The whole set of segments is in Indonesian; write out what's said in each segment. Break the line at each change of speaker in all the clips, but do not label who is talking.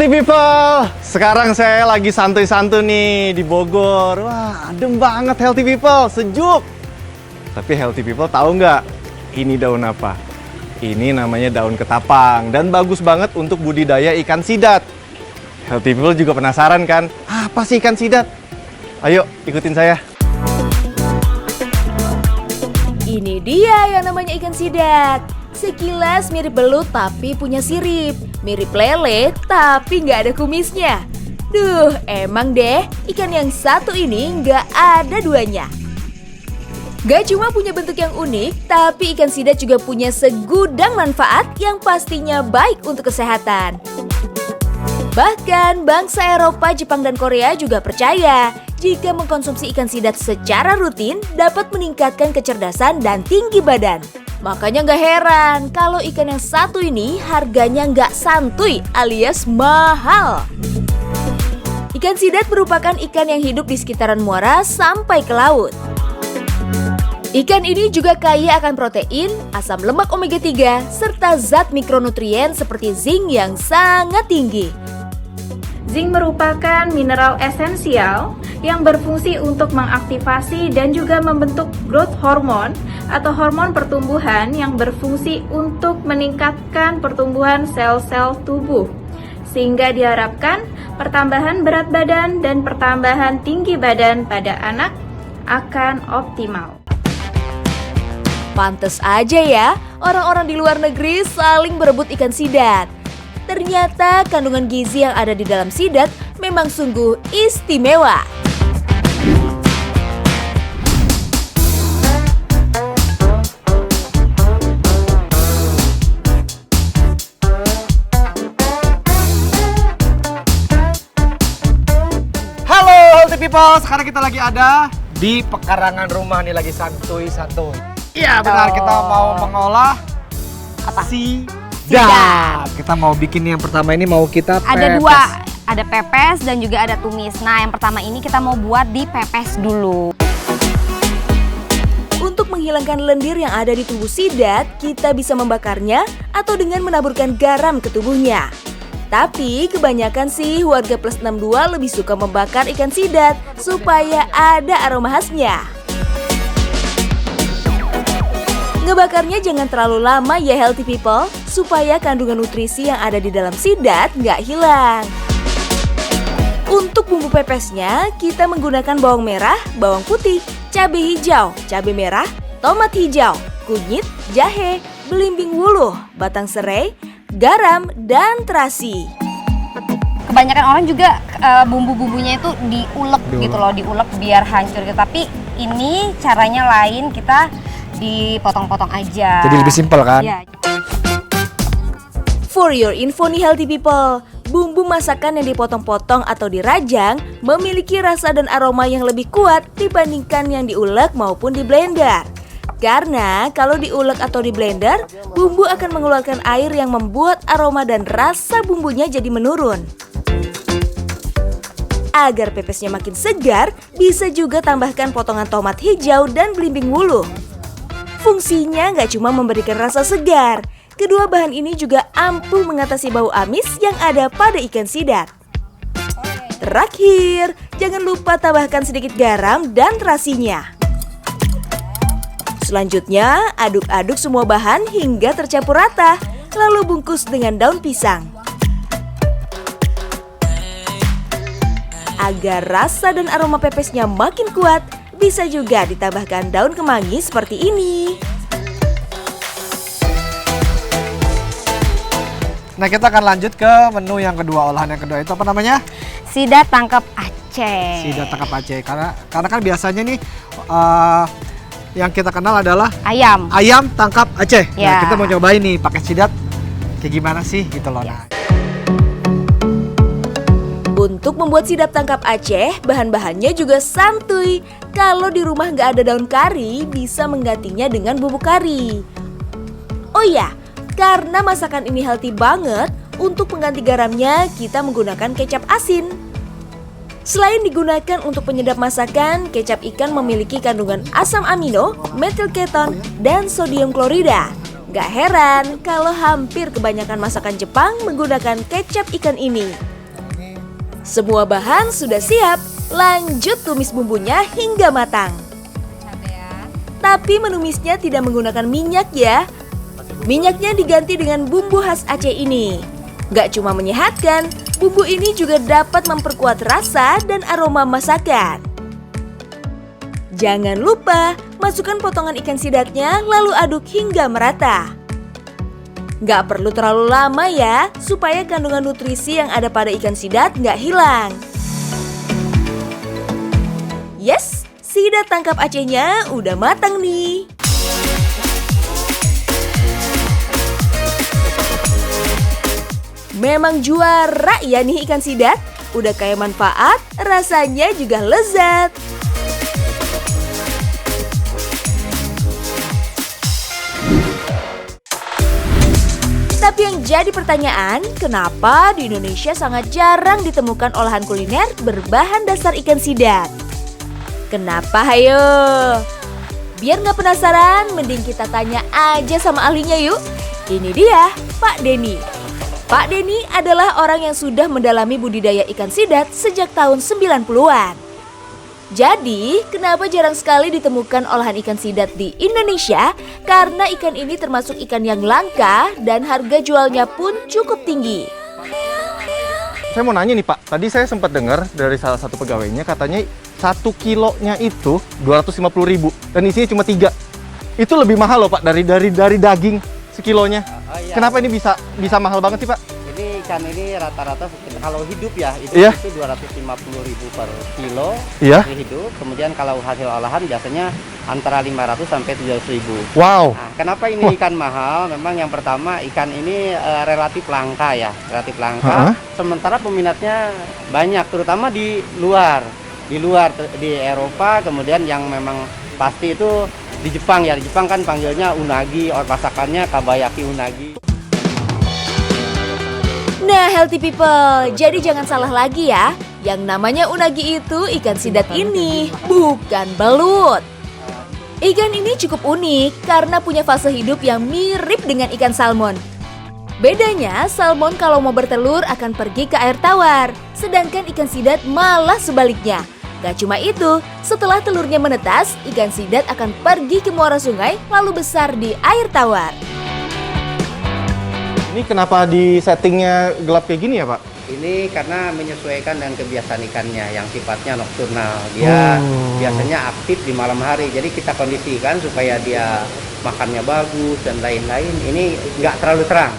Healthy people, sekarang saya lagi santuy-santuy nih di Bogor. Wah, adem banget healthy people, sejuk. Tapi healthy people tahu nggak? Ini daun apa? Ini namanya daun ketapang dan bagus banget untuk budidaya ikan sidat. Healthy people juga penasaran kan? Apa sih ikan sidat? Ayo, ikutin saya.
Ini dia yang namanya ikan sidat. Sekilas mirip belut tapi punya sirip. Mirip lele tapi nggak ada kumisnya. Duh, emang deh ikan yang satu ini nggak ada duanya. Gak cuma punya bentuk yang unik, tapi ikan sidat juga punya segudang manfaat yang pastinya baik untuk kesehatan. Bahkan bangsa Eropa, Jepang, dan Korea juga percaya jika mengkonsumsi ikan sidat secara rutin dapat meningkatkan kecerdasan dan tinggi badan. Makanya nggak heran kalau ikan yang satu ini harganya nggak santuy alias mahal. Ikan sidat merupakan ikan yang hidup di sekitaran muara sampai ke laut. Ikan ini juga kaya akan protein, asam lemak omega 3, serta zat mikronutrien seperti zinc yang sangat tinggi.
Zinc merupakan mineral esensial yang berfungsi untuk mengaktifasi dan juga membentuk growth hormone atau hormon pertumbuhan yang berfungsi untuk meningkatkan pertumbuhan sel-sel tubuh. Sehingga diharapkan pertambahan berat badan dan pertambahan tinggi badan pada anak akan optimal.
Pantes aja ya, orang-orang di luar negeri saling berebut ikan sidat. Ternyata kandungan gizi yang ada di dalam sidat memang sungguh istimewa.
Halo healthy people, sekarang kita lagi ada di pekarangan rumah nih, lagi santuy-santuy. Iya benar, kita mau mengolah
apa?
Sidat. Kita mau bikin yang pertama ini, mau kita pepes.
Ada dua, ada pepes dan juga ada tumis. Nah, yang pertama ini kita mau buat di pepes dulu.
Untuk menghilangkan lendir yang ada di tubuh sidat, kita bisa membakarnya atau dengan menaburkan garam ke tubuhnya. Tapi kebanyakan sih warga plus 62 lebih suka membakar ikan sidat supaya ada aroma khasnya. Ngebakarnya jangan terlalu lama ya healthy people, supaya kandungan nutrisi yang ada di dalam sidat nggak hilang. Untuk bumbu pepesnya, kita menggunakan bawang merah, bawang putih, cabai hijau, cabai merah, tomat hijau, kunyit, jahe, belimbing wuluh, batang serai, garam, dan terasi.
Kebanyakan orang juga bumbu-bumbunya itu diulek gitu loh, diulek biar hancur gitu. Tapi ini caranya lain, kita dipotong-potong aja.
Jadi lebih simpel kan?
Ya.
For your info nih healthy people, bumbu masakan yang dipotong-potong atau dirajang memiliki rasa dan aroma yang lebih kuat dibandingkan yang diulek maupun di blender. Karena kalau diulek atau di blender, bumbu akan mengeluarkan air yang membuat aroma dan rasa bumbunya jadi menurun. Agar pepesnya makin segar, bisa juga tambahkan potongan tomat hijau dan belimbing wuluh. Fungsinya nggak cuma memberikan rasa segar, kedua bahan ini juga ampuh mengatasi bau amis yang ada pada ikan sidat. Terakhir, jangan lupa tambahkan sedikit garam dan terasinya. Selanjutnya, aduk-aduk semua bahan hingga tercampur rata, lalu bungkus dengan daun pisang. Agar rasa dan aroma pepesnya makin kuat, bisa juga ditambahkan daun kemangi seperti ini.
Nah, kita akan lanjut ke menu yang kedua, olahan yang kedua itu apa namanya?
Sidat tangkap Aceh.
Sidat tangkap Aceh. Karena kan biasanya nih yang kita kenal adalah ayam tangkap Aceh.
Ya.
Nah, kita mau cobain nih pakai sidat kayak gimana sih gitu loh. Nah.
Untuk membuat sidat tangkap Aceh, bahan-bahannya juga santuy. Kalau di rumah nggak ada daun kari, bisa menggantinya dengan bubuk kari. Oh ya, karena masakan ini healthy banget, untuk pengganti garamnya kita menggunakan kecap asin. Selain digunakan untuk penyedap masakan, kecap ikan memiliki kandungan asam amino, metil keton, dan sodium klorida. Gak heran kalau hampir kebanyakan masakan Jepang menggunakan kecap ikan ini. Semua bahan sudah siap, lanjut tumis bumbunya hingga matang. Tapi menumisnya tidak menggunakan minyak ya. Minyaknya diganti dengan bumbu khas Aceh ini. Gak cuma menyehatkan, bumbu ini juga dapat memperkuat rasa dan aroma masakan. Jangan lupa, masukkan potongan ikan sidatnya lalu aduk hingga merata. Gak perlu terlalu lama ya, supaya kandungan nutrisi yang ada pada ikan sidat gak hilang. Yes, sidat tangkap Acehnya udah matang nih. Memang juara ya nih ikan sidat. Udah kayak manfaat, rasanya juga lezat. Tapi yang jadi pertanyaan, kenapa di Indonesia sangat jarang ditemukan olahan kuliner berbahan dasar ikan sidat? Kenapa hayo? Biar nggak penasaran, mending kita tanya aja sama ahlinya yuk. Ini dia, Pak Denny. Pak Denny adalah orang yang sudah mendalami budidaya ikan sidat sejak tahun 90-an. Jadi, kenapa jarang sekali ditemukan olahan ikan sidat di Indonesia? Karena ikan ini termasuk ikan yang langka dan harga jualnya pun cukup tinggi.
Saya mau nanya nih Pak, tadi saya sempat dengar dari salah satu pegawainya katanya 1 kilonya itu 250.000 dan isinya cuma 3. Itu lebih mahal loh Pak dari daging sekilonya.
Iya.
Kenapa ini bisa mahal banget sih Pak?
Ini ikan ini rata-rata kalau hidup ya, itu 250.000 per kilo.
Iya.
Ini hidup. Kemudian kalau hasil olahan biasanya antara 500 sampai 700.000.
Wow.
Nah, kenapa ini ikan mahal? Memang yang pertama ikan ini relatif langka ya, relatif langka. Sementara peminatnya banyak, terutama di luar, di Eropa. Kemudian yang memang pasti itu di Jepang ya. Di Jepang kan panggilnya unagi, masakannya kabayaki unagi.
Nah, healthy people, jadi jangan salah lagi ya. Yang namanya unagi itu ikan sidat ini, bukan belut. Ikan ini cukup unik karena punya fase hidup yang mirip dengan ikan salmon. Bedanya, salmon kalau mau bertelur akan pergi ke air tawar, sedangkan ikan sidat malah sebaliknya. Gak cuma itu, setelah telurnya menetas, ikan sidat akan pergi ke muara sungai lalu besar di air tawar.
Ini kenapa di settingnya gelap kayak gini ya Pak?
Ini karena menyesuaikan dengan kebiasaan ikannya yang sifatnya nokturnal. Dia biasanya aktif di malam hari. Jadi kita kondisikan supaya dia makannya bagus dan lain-lain. Ini nggak terlalu terang.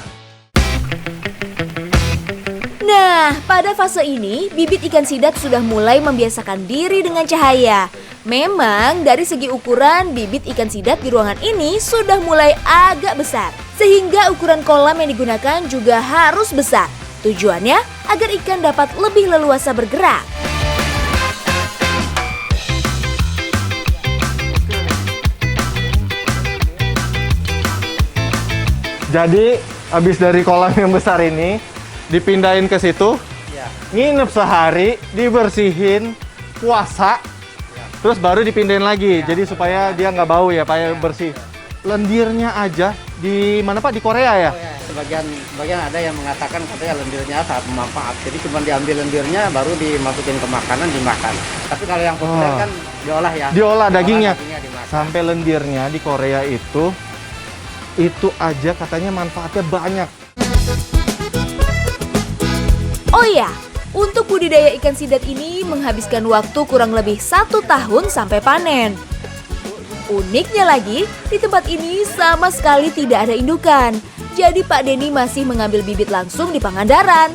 Nah, pada fase ini, bibit ikan sidat sudah mulai membiasakan diri dengan cahaya. Memang dari segi ukuran, bibit ikan sidat di ruangan ini sudah mulai agak besar. Sehingga ukuran kolam yang digunakan juga harus besar. Tujuannya agar ikan dapat lebih leluasa bergerak.
Jadi habis dari kolam yang besar ini dipindahin ke situ, nginep sehari, dibersihin, puasa, terus baru dipindahin lagi. Jadi supaya dia nggak bau ya, supaya bersih. Lendirnya aja di mana Pak? Di Korea ya?
Sebagian ada yang mengatakan katanya lendirnya sangat bermanfaat. Jadi cuma diambil lendirnya baru dimasukin ke makanan dimakan. Tapi kalau yang populer kan diolah ya.
Diolah dagingnya.
Dimakan.
Sampai lendirnya di Korea itu aja katanya manfaatnya banyak.
Oh ya, untuk budidaya ikan sidat ini menghabiskan waktu kurang lebih 1 tahun sampai panen. Uniknya lagi, di tempat ini sama sekali tidak ada indukan. Jadi Pak Denny masih mengambil bibit langsung di Pangandaran.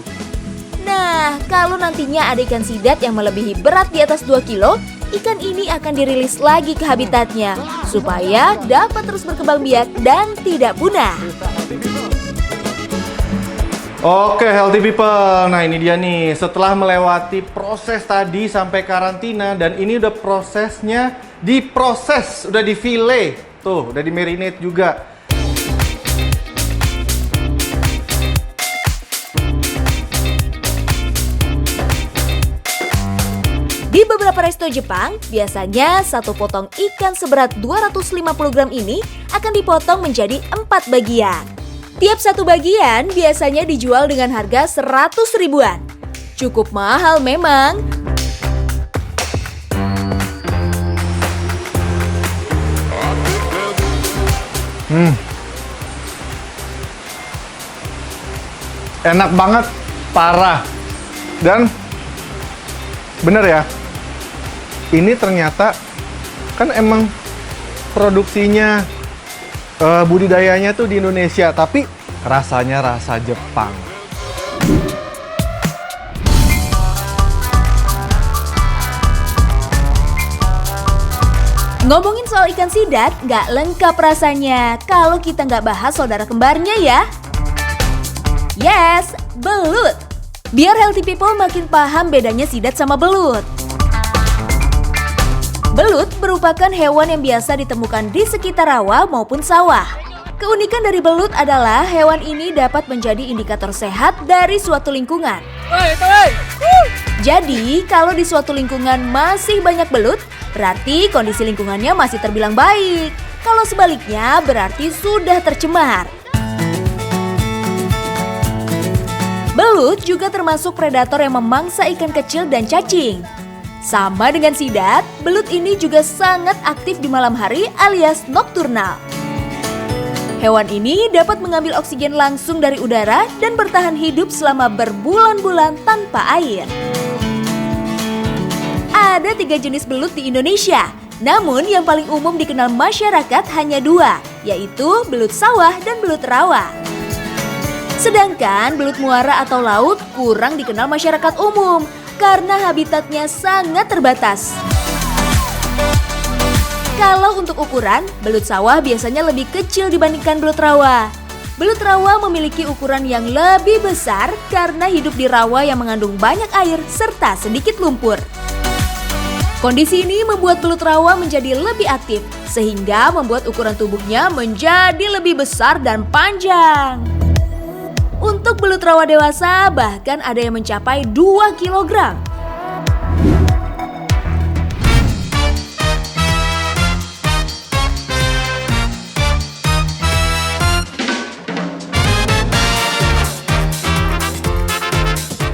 Nah, kalau nantinya ada ikan sidat yang melebihi berat di atas 2 kilo, ikan ini akan dirilis lagi ke habitatnya supaya dapat terus berkembang biak dan tidak punah.
Oke, healthy people. Nah, ini dia nih. Setelah melewati proses tadi sampai karantina dan ini udah prosesnya diproses, udah di file. Tuh, udah di marinate juga.
Di beberapa resto Jepang, biasanya satu potong ikan seberat 250 gram ini akan dipotong menjadi 4 bagian. Tiap satu bagian biasanya dijual dengan harga 100 ribuan. Cukup mahal memang.
Enak banget, parah. Dan bener ya, ini ternyata kan emang produksinya, budidayanya tuh di Indonesia, tapi rasanya rasa Jepang.
Ngomongin soal ikan sidat, nggak lengkap rasanya kalau kita nggak bahas saudara kembarnya ya. Yes, belut. Biar healthy people makin paham bedanya sidat sama belut. Belut merupakan hewan yang biasa ditemukan di sekitar rawa maupun sawah. Keunikan dari belut adalah hewan ini dapat menjadi indikator sehat dari suatu lingkungan. Jadi, kalau di suatu lingkungan masih banyak belut, berarti kondisi lingkungannya masih terbilang baik. Kalau sebaliknya, berarti sudah tercemar. Belut juga termasuk predator yang memangsa ikan kecil dan cacing. Sama dengan sidat, belut ini juga sangat aktif di malam hari alias nokturnal. Hewan ini dapat mengambil oksigen langsung dari udara dan bertahan hidup selama berbulan-bulan tanpa air. Ada 3 jenis belut di Indonesia, namun yang paling umum dikenal masyarakat hanya 2, yaitu belut sawah dan belut rawa. Sedangkan belut muara atau laut kurang dikenal masyarakat umum karena habitatnya sangat terbatas. Kalau untuk ukuran, belut sawah biasanya lebih kecil dibandingkan belut rawa. Belut rawa memiliki ukuran yang lebih besar karena hidup di rawa yang mengandung banyak air serta sedikit lumpur. Kondisi ini membuat belut rawa menjadi lebih aktif, sehingga membuat ukuran tubuhnya menjadi lebih besar dan panjang. Untuk belut rawa dewasa, bahkan ada yang mencapai 2 kg.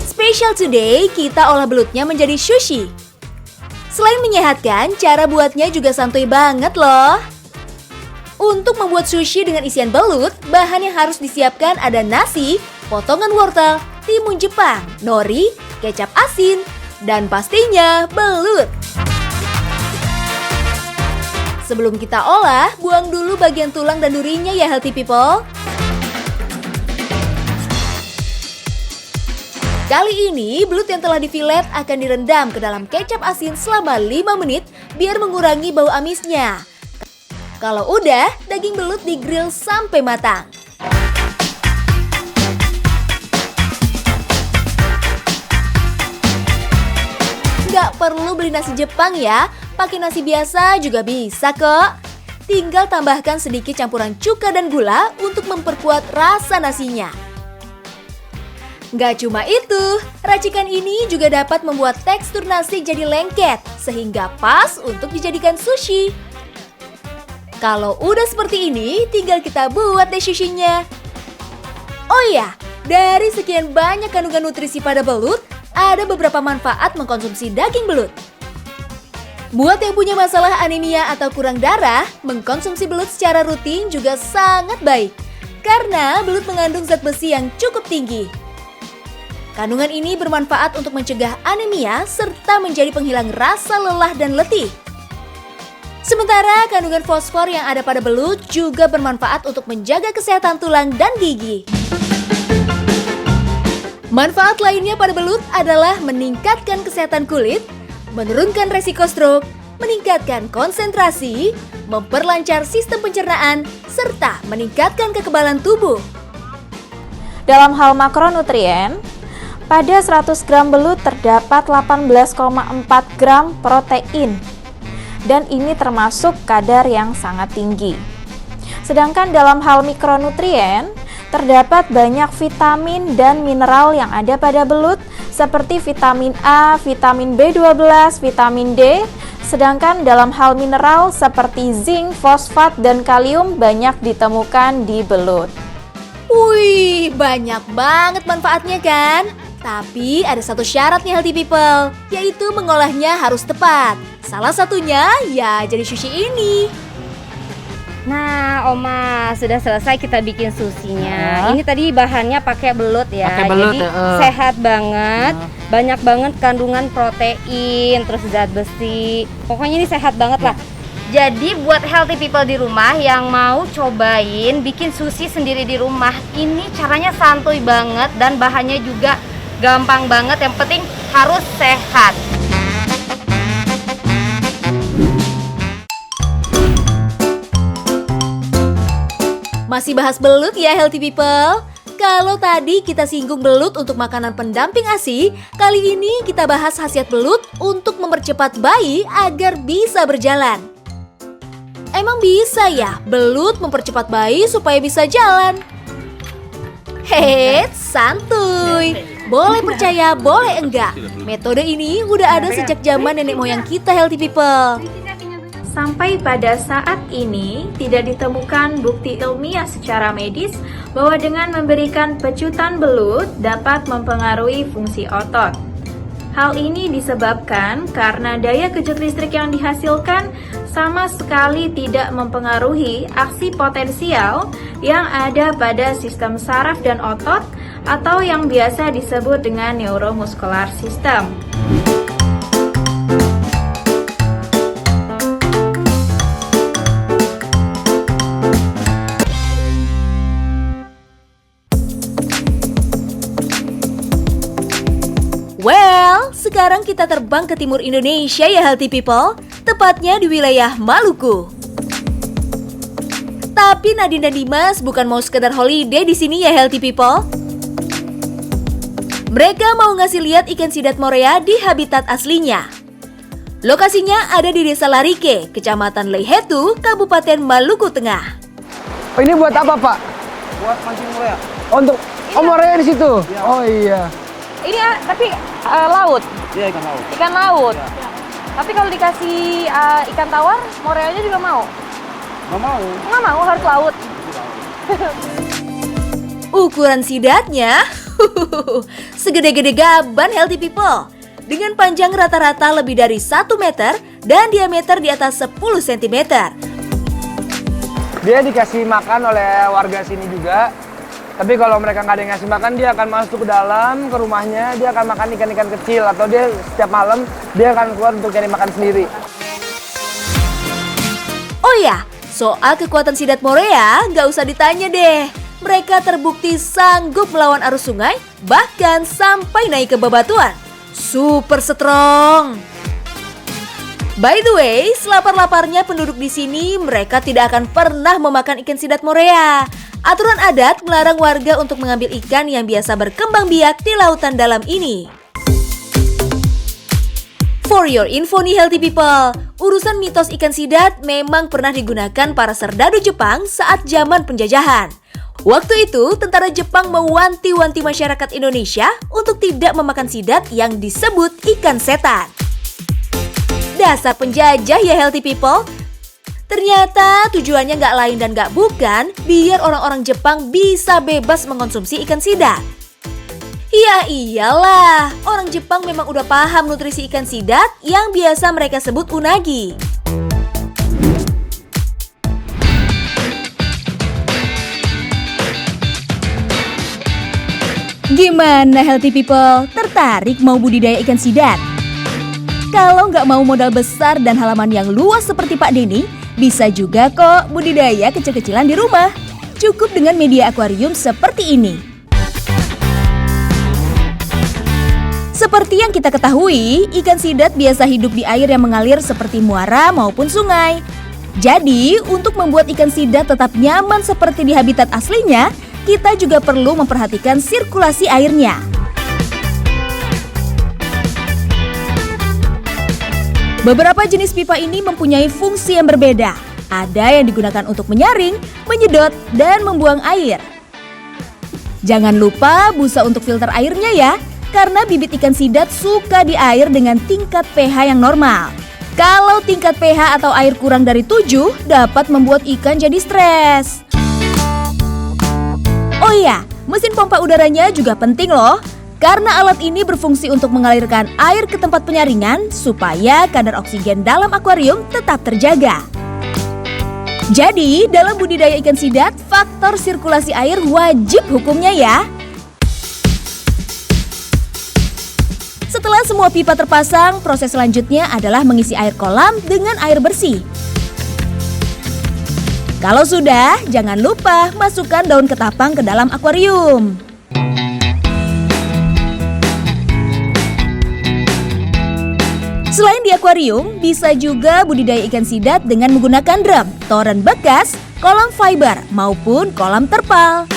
Spesial today, kita olah belutnya menjadi sushi. Selain menyehatkan, cara buatnya juga santuy banget loh. Untuk membuat sushi dengan isian belut, bahan yang harus disiapkan ada nasi, potongan wortel, timun Jepang, nori, kecap asin, dan pastinya belut. Sebelum kita olah, buang dulu bagian tulang dan durinya ya healthy people. Kali ini, belut yang telah difilet akan direndam ke dalam kecap asin selama 5 menit biar mengurangi bau amisnya. Kalau udah, daging belut digrill sampai matang. Nggak perlu beli nasi Jepang ya, pakai nasi biasa juga bisa kok. Tinggal tambahkan sedikit campuran cuka dan gula untuk memperkuat rasa nasinya. Nggak cuma itu, racikan ini juga dapat membuat tekstur nasi jadi lengket, sehingga pas untuk dijadikan sushi. Kalau udah seperti ini, tinggal kita buat deh sushinya. Oh iya, dari sekian banyak kandungan nutrisi pada belut, ada beberapa manfaat mengkonsumsi daging belut. Buat yang punya masalah anemia atau kurang darah, mengkonsumsi belut secara rutin juga sangat baik. Karena belut mengandung zat besi yang cukup tinggi. Kandungan ini bermanfaat untuk mencegah anemia serta menjadi penghilang rasa lelah dan letih. Sementara kandungan fosfor yang ada pada belut juga bermanfaat untuk menjaga kesehatan tulang dan gigi. Manfaat lainnya pada belut adalah meningkatkan kesehatan kulit, menurunkan resiko stroke, meningkatkan konsentrasi, memperlancar sistem pencernaan, serta meningkatkan kekebalan tubuh.
Dalam hal makronutrien, pada 100 gram belut terdapat 18,4 gram protein. Dan ini termasuk kadar yang sangat tinggi. Sedangkan dalam hal mikronutrien, terdapat banyak vitamin dan mineral yang ada pada belut seperti vitamin A, vitamin B12, vitamin D. Sedangkan dalam hal mineral seperti zinc, fosfat, dan kalium banyak ditemukan di belut.
Wih, banyak banget manfaatnya kan? Tapi ada satu syarat nih healthy people, yaitu mengolahnya harus tepat. Salah satunya ya jadi sushi ini.
Nah, Oma, sudah selesai kita bikin susinya. Ini tadi bahannya pakai belut ya.
Pakai belut,
jadi sehat banget, banyak banget kandungan protein, terus zat besi. Pokoknya ini sehat banget lah. Jadi buat healthy people di rumah yang mau cobain bikin sushi sendiri di rumah, ini caranya santuy banget dan bahannya juga gampang banget. Yang penting harus sehat.
Masih bahas belut ya healthy people? Kalau tadi kita singgung belut untuk makanan pendamping ASI, kali ini kita bahas khasiat belut untuk mempercepat bayi agar bisa berjalan. Emang bisa ya belut mempercepat bayi supaya bisa jalan? Hehe, santuy. Boleh percaya, boleh enggak. Metode ini udah ada sejak zaman nenek moyang kita healthy people.
Sampai pada saat ini tidak ditemukan bukti ilmiah secara medis bahwa dengan memberikan pecutan belut dapat mempengaruhi fungsi otot. Hal ini disebabkan karena daya kejut listrik yang dihasilkan sama sekali tidak mempengaruhi aksi potensial yang ada pada sistem saraf dan otot atau yang biasa disebut dengan neuromuscular system.
Well, sekarang kita terbang ke timur Indonesia ya healthy people, tepatnya di wilayah Maluku. Tapi Nadine dan Dimas bukan mau sekedar holiday di sini ya healthy people. Mereka mau ngasih lihat ikan sidat morea di habitat aslinya. Lokasinya ada di Desa Larike, Kecamatan Leihetu, Kabupaten Maluku Tengah.
Oh, ini buat apa, Pak?
Buat mancing morea.
Untuk morea di situ. Oh iya.
Ini tapi laut.
Iya, ikan laut.
Ikan laut. Tapi kalau dikasih ikan tawar, moreanya juga mau?
Nggak mau.
Nggak mau, harus laut.
Ukuran sidatnya segede-gede gaban healthy people. Dengan panjang rata-rata lebih dari 1 meter dan diameter di atas 10 cm.
Dia dikasih makan oleh warga sini juga. Tapi kalau mereka nggak ada yang ngasih makan, dia akan masuk ke dalam, ke rumahnya. Dia akan makan ikan-ikan kecil. Atau dia setiap malam, dia akan keluar untuk cari makan sendiri.
Oh ya, soal kekuatan sidat morea nggak usah ditanya deh. Mereka terbukti sanggup melawan arus sungai, bahkan sampai naik ke bebatuan. Super strong. By the way, selapar-laparnya penduduk di sini, mereka tidak akan pernah memakan ikan sidat morea. Aturan adat melarang warga untuk mengambil ikan yang biasa berkembang biak di lautan dalam ini. For your info nih healthy people, urusan mitos ikan sidat memang pernah digunakan para serdadu Jepang saat zaman penjajahan. Waktu itu, tentara Jepang mewanti-wanti masyarakat Indonesia untuk tidak memakan sidat yang disebut ikan setan. Dasar penjajah ya healthy people. Ternyata tujuannya nggak lain dan nggak bukan biar orang-orang Jepang bisa bebas mengkonsumsi ikan sidat. Ya iyalah, orang Jepang memang udah paham nutrisi ikan sidat yang biasa mereka sebut unagi. Gimana healthy people? Tertarik mau budidaya ikan sidat? Kalau nggak mau modal besar dan halaman yang luas seperti Pak Denny, bisa juga kok budidaya kecil-kecilan di rumah. Cukup dengan media akuarium seperti ini. Seperti yang kita ketahui, ikan sidat biasa hidup di air yang mengalir seperti muara maupun sungai. Jadi, untuk membuat ikan sidat tetap nyaman seperti di habitat aslinya, kita juga perlu memperhatikan sirkulasi airnya. Beberapa jenis pipa ini mempunyai fungsi yang berbeda. Ada yang digunakan untuk menyaring, menyedot, dan membuang air. Jangan lupa busa untuk filter airnya ya, karena bibit ikan sidat suka di air dengan tingkat pH yang normal. Kalau tingkat pH atau air kurang dari 7, dapat membuat ikan jadi stres. Oh iya, mesin pompa udaranya juga penting loh. Karena alat ini berfungsi untuk mengalirkan air ke tempat penyaringan supaya kadar oksigen dalam akuarium tetap terjaga. Jadi, dalam budidaya ikan sidat, faktor sirkulasi air wajib hukumnya ya. Setelah semua pipa terpasang, proses selanjutnya adalah mengisi air kolam dengan air bersih. Kalau sudah, jangan lupa masukkan daun ketapang ke dalam akuarium. Selain di akuarium, bisa juga budidaya ikan sidat dengan menggunakan drum, toren bekas, kolam fiber, maupun kolam terpal.